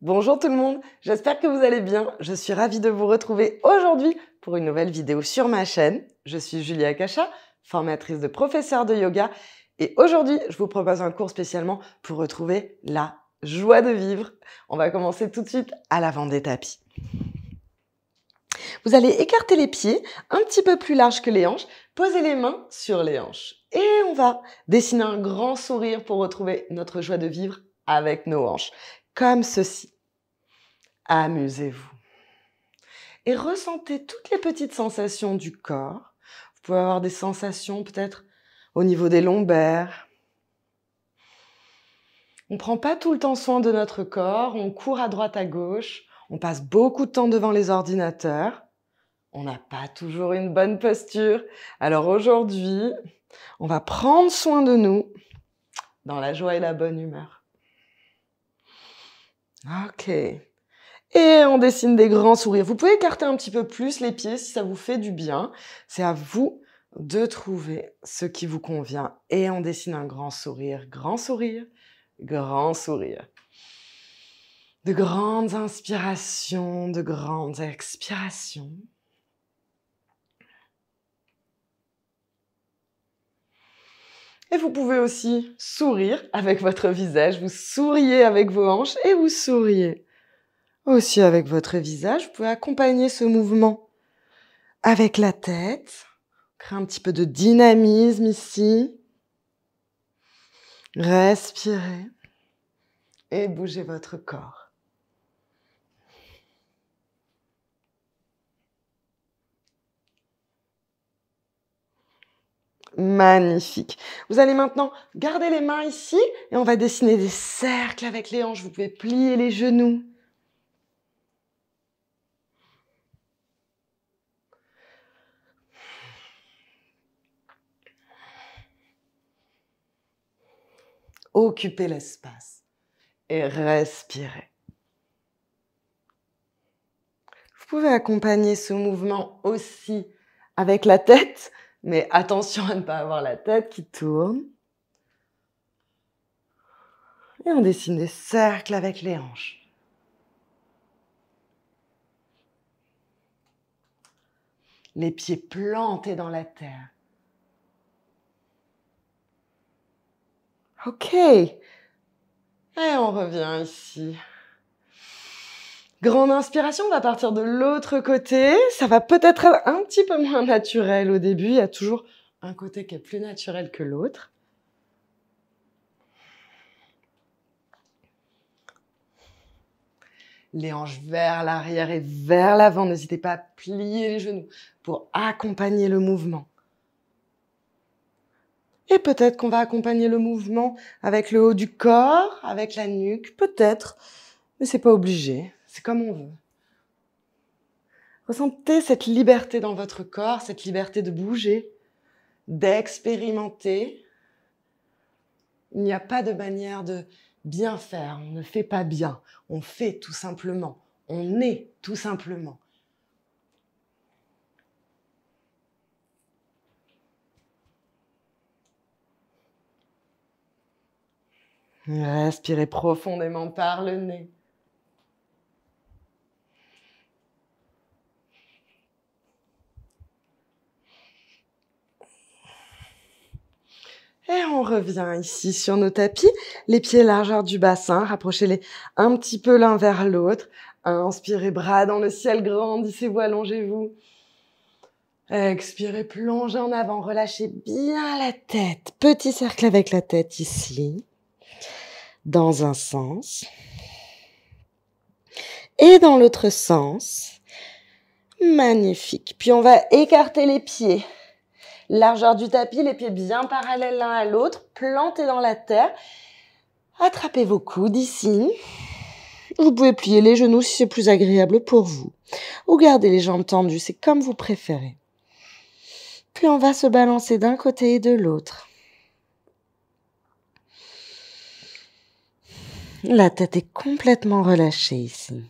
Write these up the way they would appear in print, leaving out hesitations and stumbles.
Bonjour tout le monde, j'espère que vous allez bien. Je suis ravie de vous retrouver aujourd'hui pour une nouvelle vidéo sur ma chaîne. Je suis Julia Akasha, formatrice de professeur de yoga et aujourd'hui je vous propose un cours spécialement pour retrouver la joie de vivre. On va commencer tout de suite à l'avant des tapis. Vous allez écarter les pieds un petit peu plus larges que les hanches, poser les mains sur les hanches et on va dessiner un grand sourire pour retrouver notre joie de vivre avec nos hanches, comme ceci. Amusez-vous. Et ressentez toutes les petites sensations du corps. Vous pouvez avoir des sensations peut-être au niveau des lombaires. On ne prend pas tout le temps soin de notre corps, on court à droite à gauche, on passe beaucoup de temps devant les ordinateurs. On n'a pas toujours une bonne posture. Alors aujourd'hui, on va prendre soin de nous dans la joie et la bonne humeur. Ok. Et on dessine des grands sourires. Vous pouvez écarter un petit peu plus les pieds si ça vous fait du bien. C'est à vous de trouver ce qui vous convient. Et on dessine un grand sourire, grand sourire, grand sourire. De grandes inspirations, de grandes expirations. Et vous pouvez aussi sourire avec votre visage. Vous souriez avec vos hanches et vous souriez aussi avec votre visage. Vous pouvez accompagner ce mouvement avec la tête. Créer un petit peu de dynamisme ici. Respirez et bougez votre corps. Magnifique. Vous allez maintenant garder les mains ici et on va dessiner des cercles avec les hanches. Vous pouvez plier les genoux. Occupez l'espace et respirez. Vous pouvez accompagner ce mouvement aussi avec la tête, mais attention à ne pas avoir la tête qui tourne. Et on dessine des cercles avec les hanches. Les pieds plantés dans la terre. Ok. Et on revient ici. Grande inspiration, on va partir de l'autre côté. Ça va peut-être être un petit peu moins naturel au début. Il y a toujours un côté qui est plus naturel que l'autre. Les hanches vers l'arrière et vers l'avant. N'hésitez pas à plier les genoux pour accompagner le mouvement. Et peut-être qu'on va accompagner le mouvement avec le haut du corps, avec la nuque, peut-être. Mais c'est pas obligé. C'est comme on veut. Ressentez cette liberté dans votre corps, cette liberté de bouger, d'expérimenter. Il n'y a pas de manière de bien faire. On ne fait pas bien. On fait tout simplement. On est tout simplement. Respirez profondément par le nez. Et on revient ici sur nos tapis, les pieds largeur du bassin, rapprochez-les un petit peu l'un vers l'autre. Inspirez, bras dans le ciel, grandissez-vous, allongez-vous. Expirez, plongez en avant, relâchez bien la tête. Petit cercle avec la tête ici, dans un sens. Et dans l'autre sens. Magnifique. Puis on va écarter les pieds. Largeur du tapis, les pieds bien parallèles l'un à l'autre, plantés dans la terre. Attrapez vos coudes ici. Vous pouvez plier les genoux si c'est plus agréable pour vous. Ou gardez les jambes tendues, c'est comme vous préférez. Puis on va se balancer d'un côté et de l'autre. La tête est complètement relâchée ici.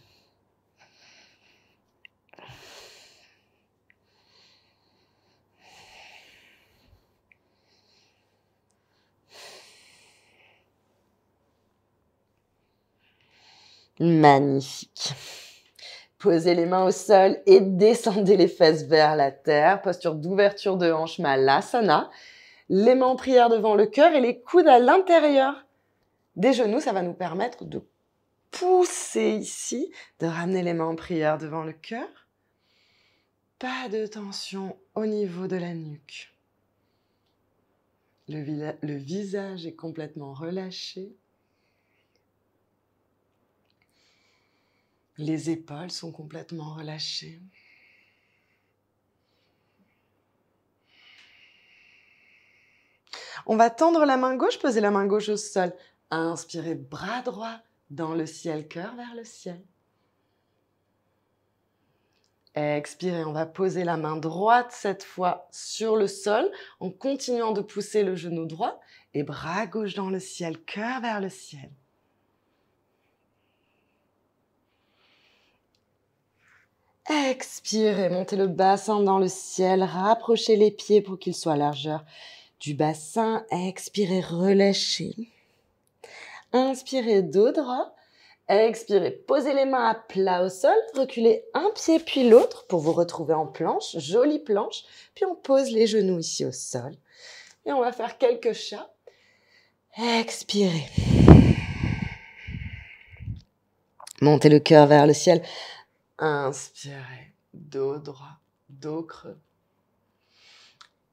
Magnifique. Posez les mains au sol et descendez les fesses vers la terre. Posture d'ouverture de hanche, Malasana. Les mains en prière devant le cœur et les coudes à l'intérieur des genoux. Ça va nous permettre de pousser ici, de ramener les mains en prière devant le cœur. Pas de tension au niveau de la nuque. Le visage est complètement relâché. Les épaules sont complètement relâchées. On va tendre la main gauche, poser la main gauche au sol. Inspirez, bras droit dans le ciel, cœur vers le ciel. Expirez, on va poser la main droite cette fois sur le sol en continuant de pousser le genou droit et bras gauche dans le ciel, cœur vers le ciel. Expirez, montez le bassin dans le ciel, rapprochez les pieds pour qu'ils soient à largeur du bassin. Expirez, relâchez. Inspirez, dos droit. Expirez, posez les mains à plat au sol, reculez un pied puis l'autre pour vous retrouver en planche, jolie planche. Puis on pose les genoux ici au sol et on va faire quelques chats. Expirez. Montez le cœur vers le ciel. Inspirez, dos droit, dos creux.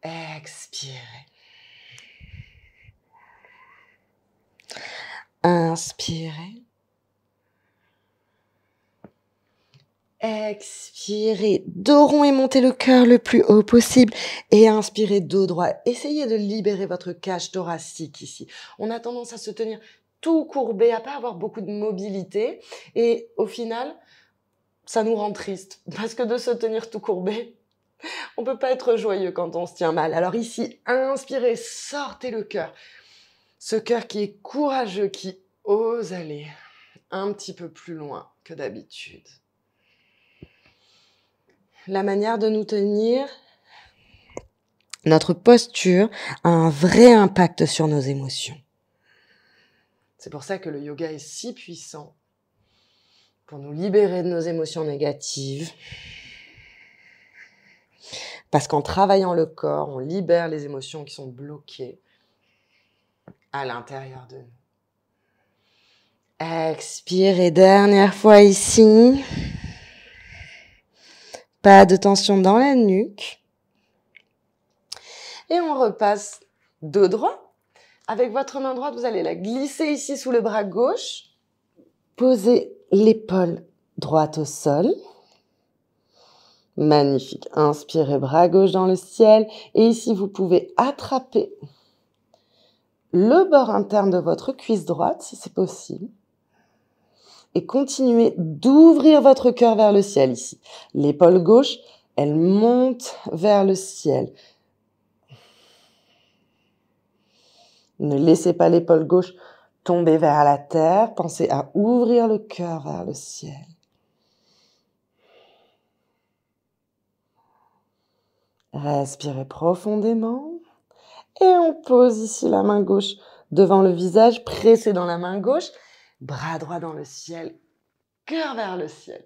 Expirez. Inspirez. Expirez, dos rond et montez le cœur le plus haut possible. Et inspirez, dos droit. Essayez de libérer votre cage thoracique ici. On a tendance à se tenir tout courbé, à pas avoir beaucoup de mobilité. Et au final, ça nous rend triste. Parce que de se tenir tout courbé, on peut pas être joyeux quand on se tient mal. Alors ici, inspirez, sortez le cœur. Ce cœur qui est courageux, qui ose aller un petit peu plus loin que d'habitude. La manière de nous tenir, notre posture a un vrai impact sur nos émotions. C'est pour ça que le yoga est si puissant pour nous libérer de nos émotions négatives. Parce qu'en travaillant le corps, on libère les émotions qui sont bloquées à l'intérieur de nous. Expirez, dernière fois ici. Pas de tension dans la nuque. Et on repasse dos droit. Avec votre main droite, vous allez la glisser ici sous le bras gauche. Posez l'épaule droite au sol. Magnifique. Inspirez, bras gauche dans le ciel. Et ici, vous pouvez attraper le bord interne de votre cuisse droite, si c'est possible. Et continuez d'ouvrir votre cœur vers le ciel ici. L'épaule gauche, elle monte vers le ciel. Ne laissez pas l'épaule gauche tomber vers la terre. Pensez à ouvrir le cœur vers le ciel. Respirez profondément. Et on pose ici la main gauche devant le visage, pressé dans la main gauche. Bras droit dans le ciel, cœur vers le ciel.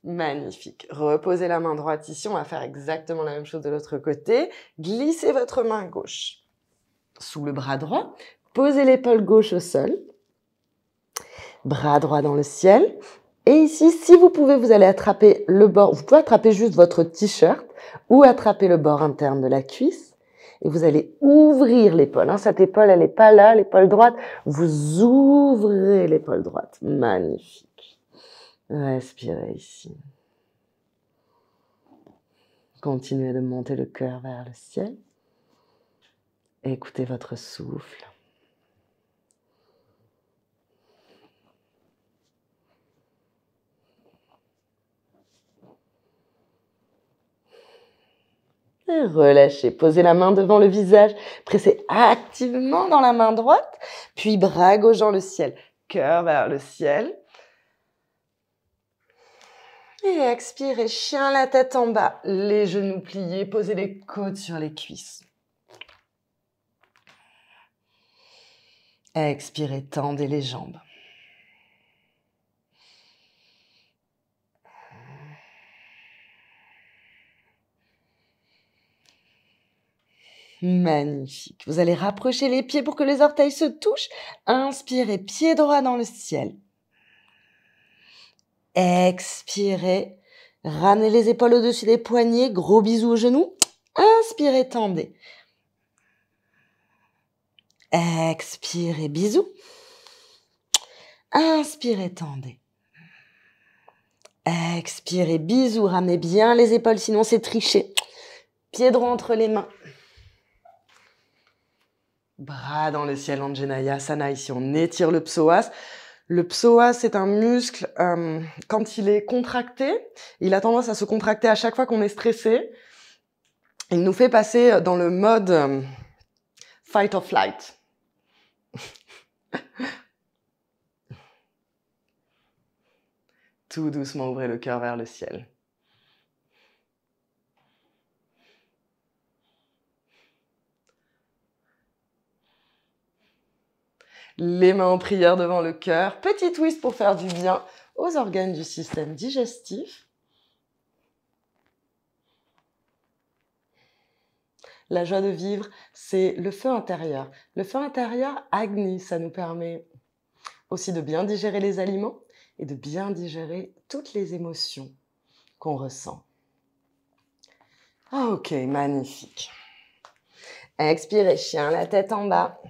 Magnifique. Reposez la main droite ici. On va faire exactement la même chose de l'autre côté. Glissez votre main gauche sous le bras droit. Posez l'épaule gauche au sol. Bras droit dans le ciel. Et ici, si vous pouvez, vous allez attraper le bord. Vous pouvez attraper juste votre t-shirt ou attraper le bord interne de la cuisse. Et vous allez ouvrir l'épaule. Cette épaule, elle n'est pas là, l'épaule droite. Vous ouvrez l'épaule droite. Magnifique. Respirez ici. Continuez de monter le cœur vers le ciel. Écoutez votre souffle. Et relâchez. Posez la main devant le visage. Pressez activement dans la main droite. Puis bras gauche dans le ciel. Cœur vers le ciel. Et expirez. Chien, la tête en bas. Les genoux pliés. Posez les côtes sur les cuisses. Expirez. Tendez les jambes. Magnifique. Vous allez rapprocher les pieds pour que les orteils se touchent. Inspirez, pied droit dans le ciel. Expirez. Ramenez les épaules au-dessus des poignets. Gros bisous aux genoux. Inspirez, tendez. Expirez, bisous. Inspirez, tendez. Expirez, bisous. Ramenez bien les épaules, sinon c'est tricher. Pied droit entre les mains. Bras dans le ciel, Anjaneyasana. Ici, on étire le psoas. Le psoas, c'est un muscle, quand il est contracté, il a tendance à se contracter à chaque fois qu'on est stressé. Il nous fait passer dans le mode fight or flight. Tout doucement, ouvrez le cœur vers le ciel. Les mains en prière devant le cœur. Petit twist pour faire du bien aux organes du système digestif. La joie de vivre, c'est le feu intérieur. Le feu intérieur, Agni, ça nous permet aussi de bien digérer les aliments et de bien digérer toutes les émotions qu'on ressent. Ok, magnifique. Expirez, chien, la tête en bas.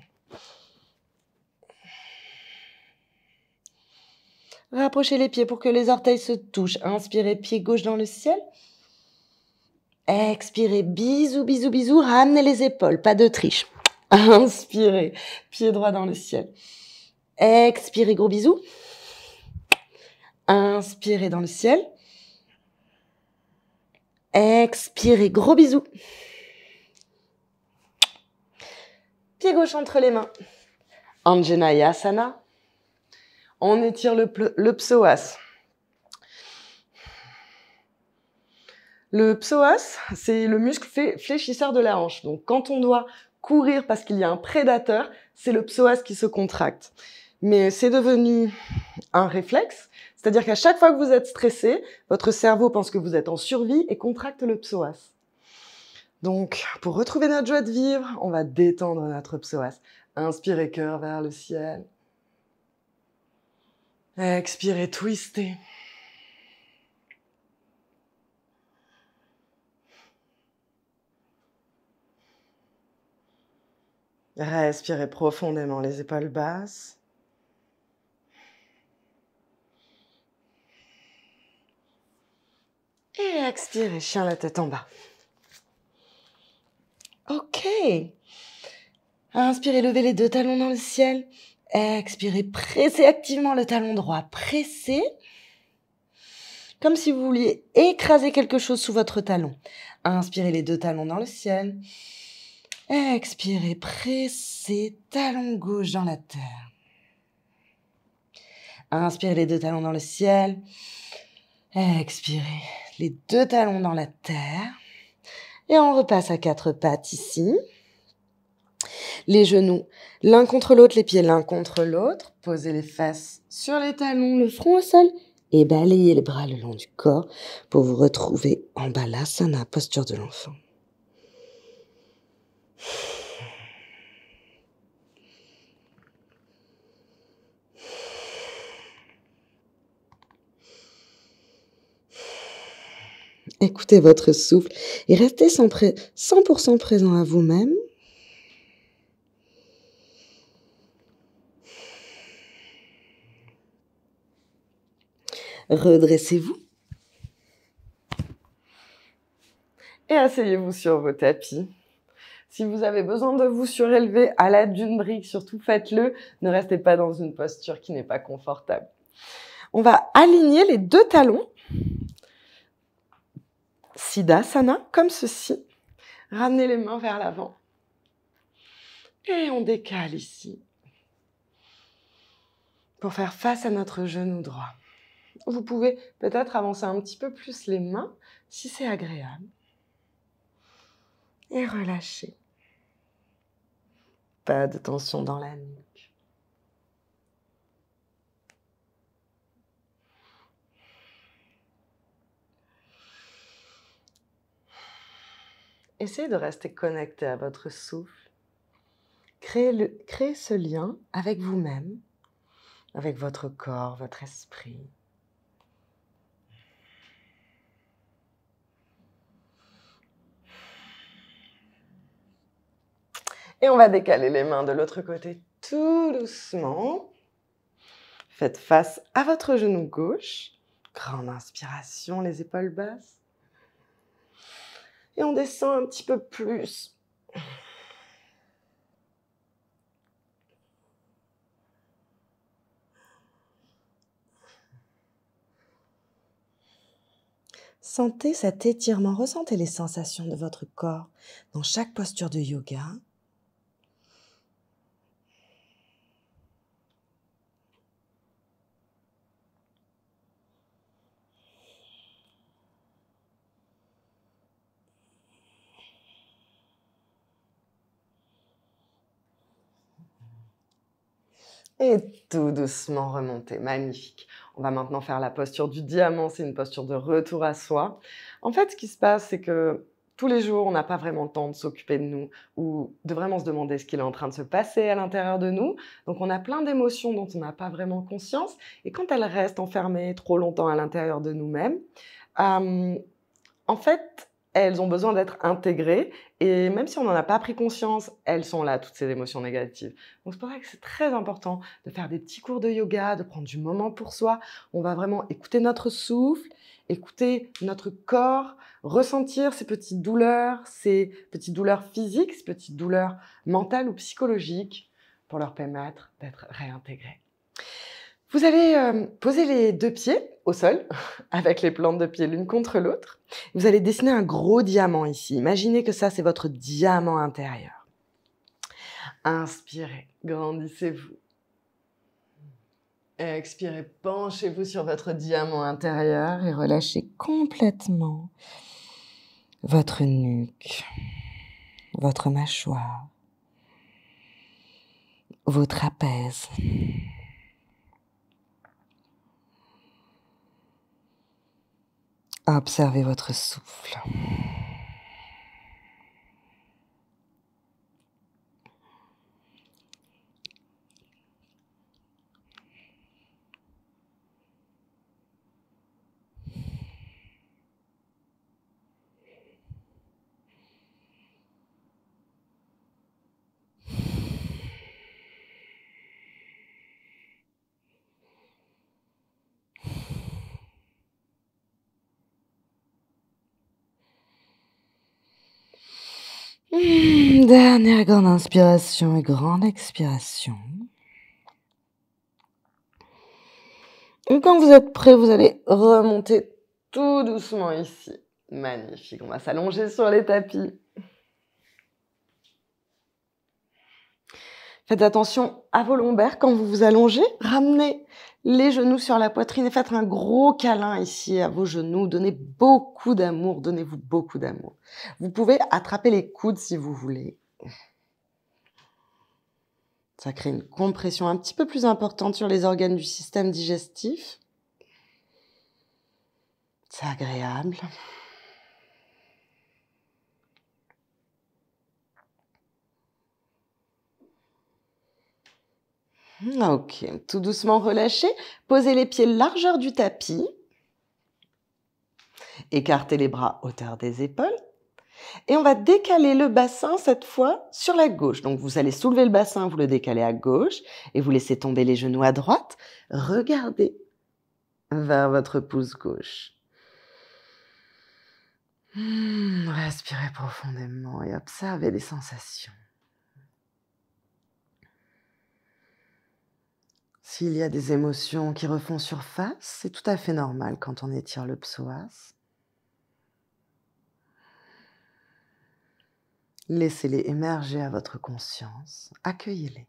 Rapprochez les pieds pour que les orteils se touchent. Inspirez, pied gauche dans le ciel. Expirez, bisous, bisous, bisous. Ramenez les épaules, pas de triche. Inspirez, pied droit dans le ciel. Expirez, gros bisous. Inspirez dans le ciel. Expirez, gros bisous. Pied gauche entre les mains. Anjaneyasana. On étire le psoas. Le psoas, c'est le muscle fléchisseur de la hanche. Donc, quand on doit courir parce qu'il y a un prédateur, c'est le psoas qui se contracte. Mais c'est devenu un réflexe, c'est-à-dire qu'à chaque fois que vous êtes stressé, votre cerveau pense que vous êtes en survie et contracte le psoas. Donc, pour retrouver notre joie de vivre, on va détendre notre psoas. Inspirez, cœur vers le ciel. Expirez, twistez. Respirez profondément, les épaules basses. Et expirez, chien, la tête en bas. Ok. Inspirez, levez les deux talons dans le ciel. Expirez, pressez activement le talon droit. Pressez. Comme si vous vouliez écraser quelque chose sous votre talon. Inspirez les deux talons dans le ciel. Expirez, pressez, talon gauche dans la terre. Inspirez les deux talons dans le ciel. Expirez les deux talons dans la terre. Et on repasse à quatre pattes ici. Les genoux l'un contre l'autre, les pieds l'un contre l'autre. Posez les fesses sur les talons, le front au sol. Et balayez les bras le long du corps pour vous retrouver en balasana, posture de l'enfant. Écoutez votre souffle et restez 100% présent à vous-même. Redressez-vous. Et asseyez-vous sur vos tapis. Si vous avez besoin de vous surélever à l'aide d'une brique, surtout faites-le. Ne restez pas dans une posture qui n'est pas confortable. On va aligner les deux talons. Siddhasana, comme ceci. Ramenez les mains vers l'avant. Et on décale ici. Pour faire face à notre genou droit. Vous pouvez peut-être avancer un petit peu plus les mains, si c'est agréable. Et relâchez. Pas de tension dans la nuque. essayez de rester connecté à votre souffle. Créez ce lien avec vous-même, avec votre corps, votre esprit. Et on va décaler les mains de l'autre côté tout doucement. Faites face à votre genou gauche. Grande inspiration, les épaules basses. Et on descend un petit peu plus. Sentez cet étirement, ressentez les sensations de votre corps dans chaque posture de yoga. Et tout doucement remonter, magnifique. On va maintenant faire la posture du diamant, c'est une posture de retour à soi. En fait, ce qui se passe, c'est que tous les jours, on n'a pas vraiment le temps de s'occuper de nous ou de vraiment se demander ce qu'il est en train de se passer à l'intérieur de nous. Donc, on a plein d'émotions dont on n'a pas vraiment conscience. Et quand elles restent enfermées trop longtemps à l'intérieur de nous-mêmes, en fait, elles ont besoin d'être intégrées et même si on n'en a pas pris conscience, elles sont là, toutes ces émotions négatives. Donc c'est pour ça que c'est très important de faire des petits cours de yoga, de prendre du moment pour soi. On va vraiment écouter notre souffle, écouter notre corps, ressentir ces petites douleurs physiques, ces petites douleurs mentales ou psychologiques pour leur permettre d'être réintégrées. Vous allez poser les 2 pieds au sol, avec les plantes de pied l'une contre l'autre. Vous allez dessiner un gros diamant ici. Imaginez que ça, c'est votre diamant intérieur. Inspirez, grandissez-vous. Expirez, penchez-vous sur votre diamant intérieur et relâchez complètement votre nuque, votre mâchoire, vos trapèzes. Observez votre souffle. Dernière grande inspiration et grande expiration. Et quand vous êtes prêt, vous allez remonter tout doucement ici. Magnifique, on va s'allonger sur les tapis. Faites attention à vos lombaires quand vous vous allongez. Ramenez les genoux sur la poitrine et faites un gros câlin ici à vos genoux. Donnez beaucoup d'amour, donnez-vous beaucoup d'amour. Vous pouvez attraper les coudes si vous voulez. Ça crée une compression un petit peu plus importante sur les organes du système digestif. C'est agréable. Ok, tout doucement relâchez. Posez les pieds largeur du tapis. Écartez les bras hauteur des épaules. Et on va décaler le bassin cette fois sur la gauche. Donc vous allez soulever le bassin, vous le décalez à gauche et vous laissez tomber les genoux à droite. Regardez vers votre pouce gauche. Respirez profondément et observez les sensations. S'il y a des émotions qui refont surface, c'est tout à fait normal quand on étire le psoas. Laissez-les émerger à votre conscience, accueillez-les.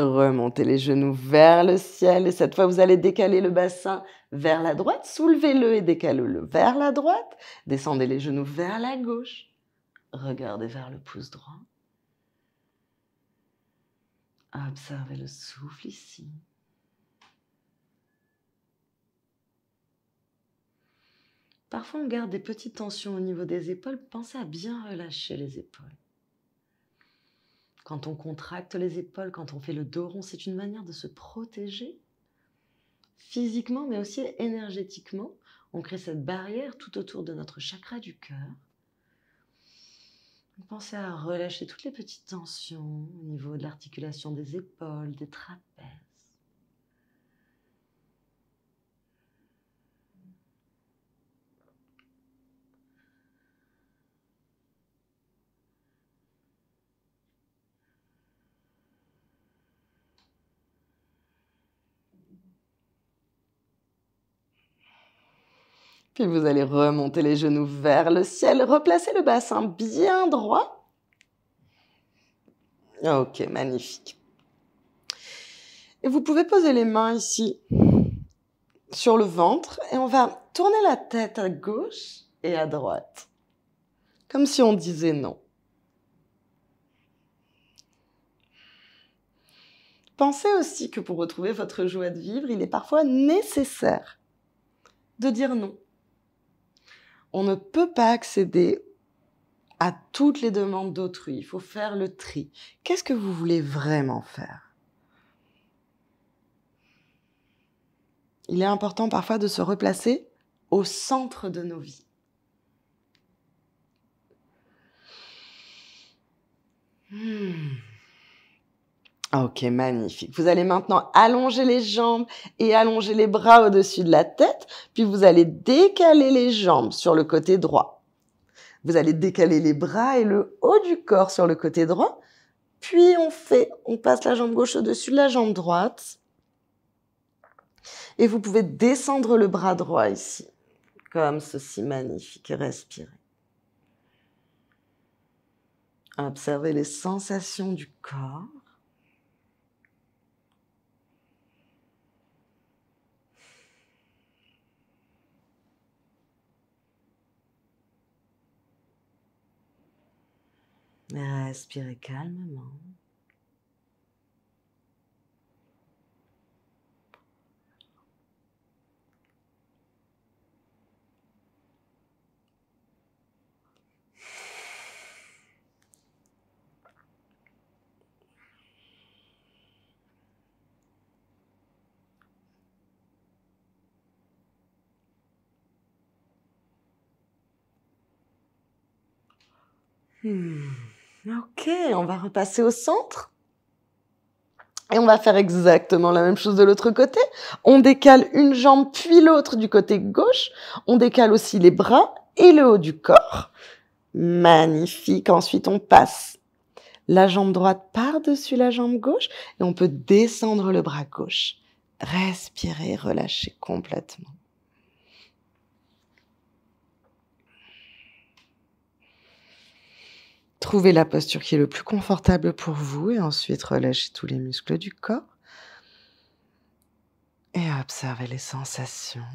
Remontez les genoux vers le ciel et cette fois, vous allez décaler le bassin vers la droite. Soulevez-le et décalez-le vers la droite. Descendez les genoux vers la gauche. Regardez vers le pouce droit. Observez le souffle ici. Parfois, on garde des petites tensions au niveau des épaules. Pensez à bien relâcher les épaules. Quand on contracte les épaules, quand on fait le dos rond, c'est une manière de se protéger physiquement, mais aussi énergétiquement. On crée cette barrière tout autour de notre chakra du cœur. Pensez à relâcher toutes les petites tensions au niveau de l'articulation des épaules, des trapèzes. Puis vous allez remonter les genoux vers le ciel, replacer le bassin bien droit. Ok, magnifique. Et vous pouvez poser les mains ici sur le ventre et on va tourner la tête à gauche et à droite, comme si on disait non. Pensez aussi que pour retrouver votre joie de vivre, il est parfois nécessaire de dire non. On ne peut pas accéder à toutes les demandes d'autrui. Il faut faire le tri. Qu'est-ce que vous voulez vraiment faire ? Il est important parfois de se replacer au centre de nos vies. Ok, magnifique. Vous allez maintenant allonger les jambes et allonger les bras au-dessus de la tête, puis vous allez décaler les jambes sur le côté droit. Vous allez décaler les bras et le haut du corps sur le côté droit, puis on passe la jambe gauche au-dessus de la jambe droite. Et vous pouvez descendre le bras droit ici, comme ceci, magnifique, et respirer. Observez les sensations du corps. Respirez calmement. Ok, on va repasser au centre. Et on va faire exactement la même chose de l'autre côté. On décale une jambe puis l'autre du côté gauche. On décale aussi les bras et le haut du corps. Magnifique. Ensuite, on passe la jambe droite par-dessus la jambe gauche et on peut descendre le bras gauche. Respirez, relâchez complètement. Trouvez la posture qui est le plus confortable pour vous et ensuite relâchez tous les muscles du corps. Et observez les sensations.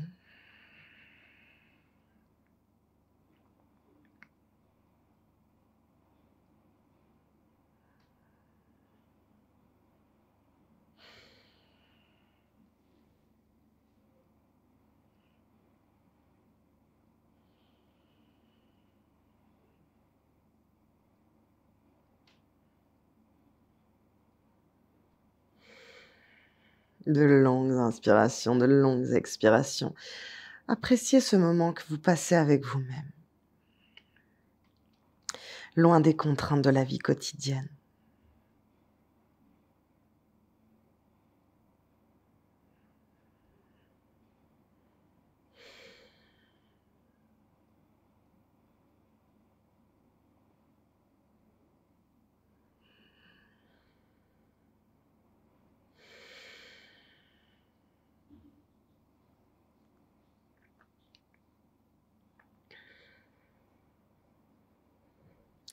De longues inspirations, de longues expirations. Appréciez ce moment que vous passez avec vous-même, loin des contraintes de la vie quotidienne.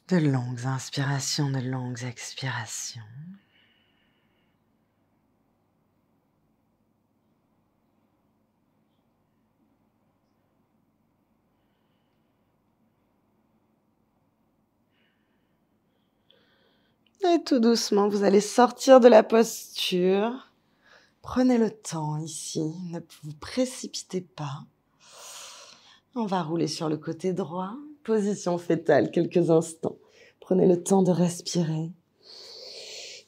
De longues inspirations, de longues expirations. Et tout doucement, vous allez sortir de la posture. Prenez le temps ici, ne vous précipitez pas. On va rouler sur le côté droit, position fétale quelques instants. Prenez le temps de respirer,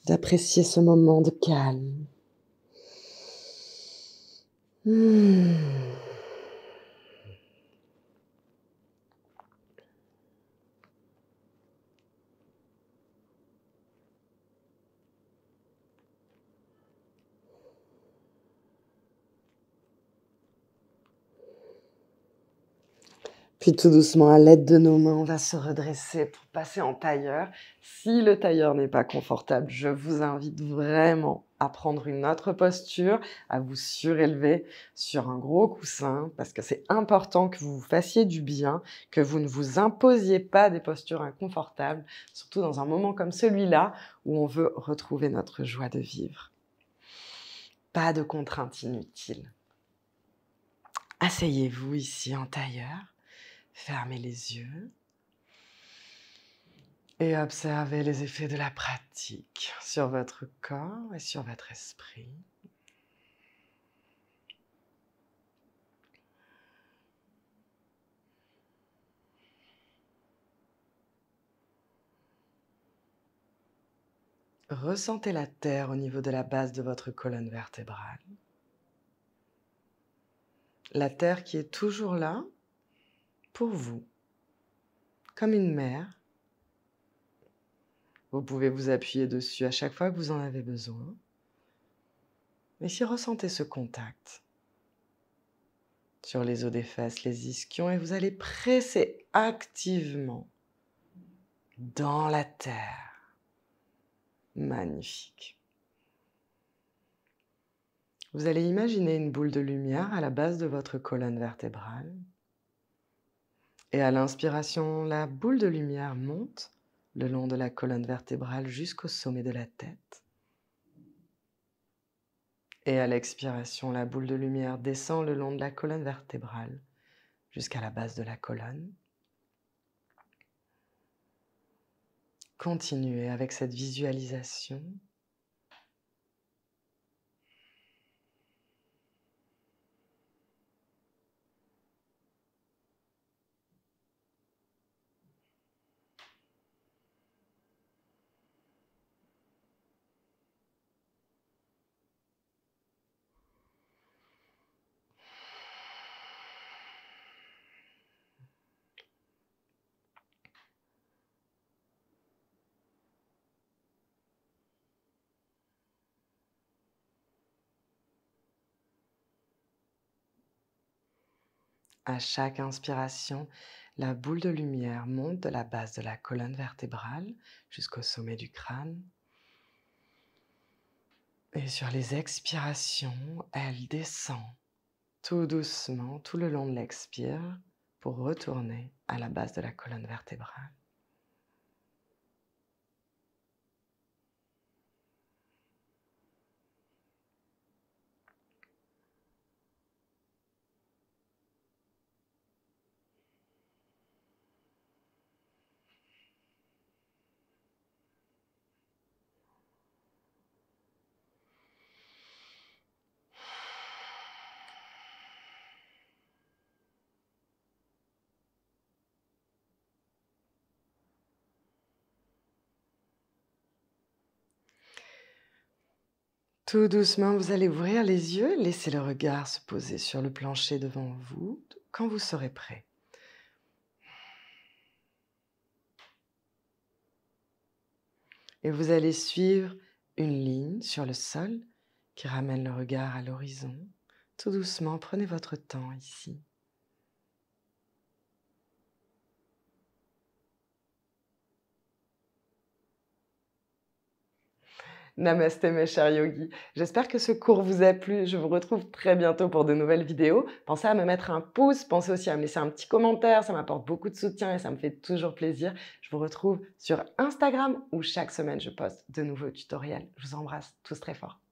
d'apprécier ce moment de calme. Puis tout doucement, à l'aide de nos mains, on va se redresser pour passer en tailleur. Si le tailleur n'est pas confortable, je vous invite vraiment à prendre une autre posture, à vous surélever sur un gros coussin, parce que c'est important que vous vous fassiez du bien, que vous ne vous imposiez pas des postures inconfortables, surtout dans un moment comme celui-là, où on veut retrouver notre joie de vivre. Pas de contraintes inutiles. Asseyez-vous ici en tailleur. Fermez les yeux et observez les effets de la pratique sur votre corps et sur votre esprit. Ressentez la terre au niveau de la base de votre colonne vertébrale. La terre qui est toujours là pour vous, comme une mère. Vous pouvez vous appuyer dessus à chaque fois que vous en avez besoin. Mais si ressentez ce contact sur les os des fesses, les ischions, et vous allez presser activement dans la terre. Magnifique. Vous allez imaginer une boule de lumière à la base de votre colonne vertébrale. Et à l'inspiration, la boule de lumière monte le long de la colonne vertébrale jusqu'au sommet de la tête. Et à l'expiration, la boule de lumière descend le long de la colonne vertébrale jusqu'à la base de la colonne. Continuez avec cette visualisation. À chaque inspiration, la boule de lumière monte de la base de la colonne vertébrale jusqu'au sommet du crâne. Et sur les expirations, elle descend tout doucement, tout le long de l'expire, pour retourner à la base de la colonne vertébrale. Tout doucement, vous allez ouvrir les yeux, laisser le regard se poser sur le plancher devant vous quand vous serez prêt. Et vous allez suivre une ligne sur le sol qui ramène le regard à l'horizon. Tout doucement, prenez votre temps ici. Namasté mes chers yogis. J'espère que ce cours vous a plu. Je vous retrouve très bientôt pour de nouvelles vidéos. Pensez à me mettre un pouce, pensez aussi à me laisser un petit commentaire, ça m'apporte beaucoup de soutien et ça me fait toujours plaisir. Je vous retrouve sur Instagram où chaque semaine je poste de nouveaux tutoriels. Je vous embrasse tous très fort.